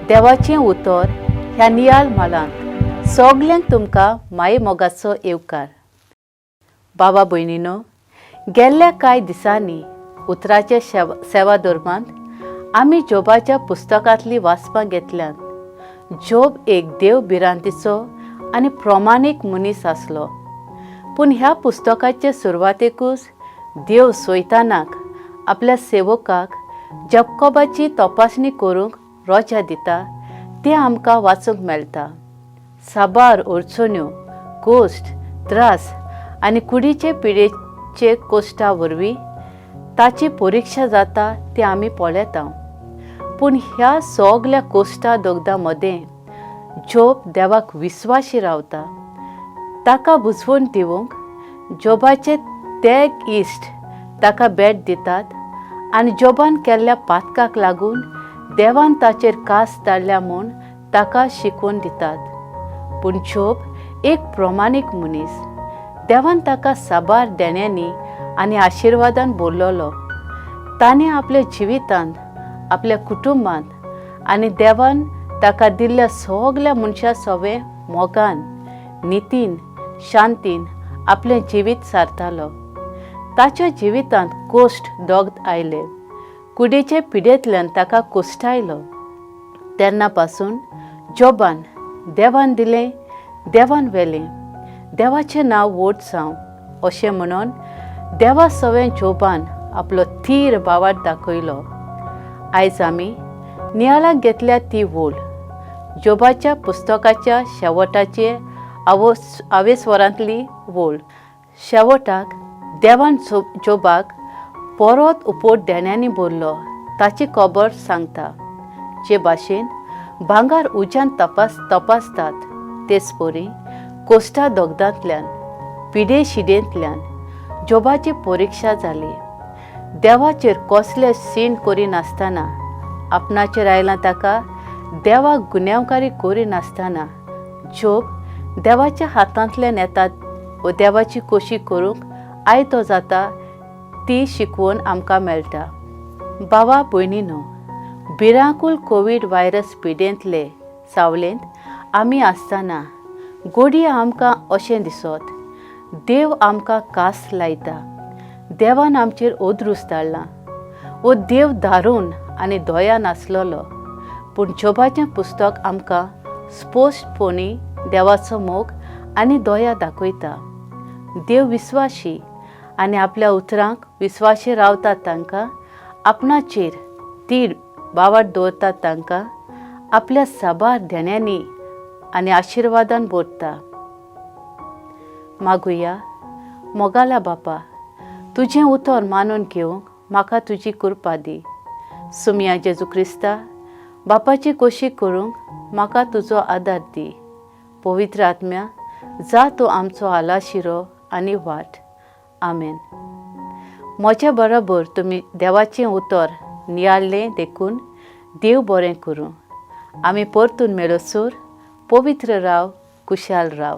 देवाचें उतर ह्या नियाळ मालांत सगल्यांक तुमकां माये मोगाचो येवकार. बाबा भयणीनो, गेल्ल्या कांय दिसांनी उतराचे सेवा धर्मांत आमी जोबाच्या पुस्तकांतली वाचपां घेतल्यान. जोब एक देव भिरांतीचो आनी प्रमाणीक मनीस आसलो. पूण ह्या पुस्तकाचे सुरवातेकूच देव सोयतानाक आपल्या सेवकाक जॅकोबाची तपासणी करूंक रोजा दिता तें आमकां वाचूंक मेळटा. साबार अडचण्यो, कोश्ट, त्रास आनी कुडीचे पिडेचे कोश्टा वरवीं ताची परिक्षा जाता तें आमी पळयता. पूण ह्या सगल्या कोश्टा दोगदा मदें जोब देवाक विस्वाशी रावता. ताका बुजवण दिवंक जोबाचे तेग इश्ट ताका भेट दितात आनी जोबान केल्ल्या पातकाक लागून देवान ताचेर कास धाडल्या म्हूण ताका शिकवण दितात. पूण जोब एक प्रमाणीक मनीस. देवान ताका साबार देण्यांनी आनी आशिर्वादान भरलेलो. ताणें आपल्या जिवितांत, आपल्या कुटुंबांत आनी देवान ताका दिल्ल्या सगल्या मनशां सवें मोगान, नितीन, शांतीन आपलें जिवीत सारतालो. ताच्या जिवितांत कोश्ट दोगद आयले. कुडीचे पिडेंतल्यान ताका कोश्ट आयलो. तेन्ना पासून जोबान देवान दिलें, देवान व्हेलें, देवाचें नांव व्हड जावं अशें म्हणून देवा सवें जोबान आपलो थीर बावाट दाखयलो. आयज आमी नियाळाक घेतल्या ती वोळ जोबाच्या पुस्तकाच्या शेवटाचे आवेस्वरांतली वोळ. शेवटाक देवान जोबाक परत उपोट देण्यांनी भरलो ताची खबर सांगता. जे भाशेन भांगार उज्यान तपासतात तेच परी कोश्टा दोगदांतल्यान, पिडे शिडेंतल्यान जोबाची परिक्षा जाली. देवाचेर कसले सीण करिनासतना, आपणाचेर आयलां ताका देवाक गुन्यांवकारी करिनासतना जोब देवाच्या हातांतल्यान येतात व देवाची कोशी करूंक आयतो जाता ती शिकवण आमकां मेळटा. बाबा भयणीनो, भिरांकूळ कोवीड वायरस पिडेंतले सावळेंत आमी आसतना घडये आमकां अशें दिसत देव आमकां कास लायता. देवान आमचेर ओद्रूस धाडलां वो देव दारून आनी दया नासलोलो. पूण जोबाचें पुस्तक आमकां स्पश्टपणी देवाचो मोग आनी दया दाखयता. देव विस्वाशी आनी आपल्या उतरांक विस्वाशी रावतात तांकां आपणाचेर तीर बावाट दवरतात तांकां आपल्या साबार देण्यांनी आनी आशिर्वादान भरता. मागुया. मोगाला बापा, तुजें उतर मानून घेवंक म्हाका तुजी कृपा दी. सुमया जेजू क्रिस्ता, बापाची कोशी करूंक म्हाका तुजो आदार दी. पवित्र आत्म्या, जा तूं आमचो आलाशिरो आनी वाट. आमेन. म्हजे बरोबर तुमी देवाचें उतर नियाळ्ळें देखून देव बरें करूं. आमी परतून मेळसर पवित्र राव, कुशाल राव.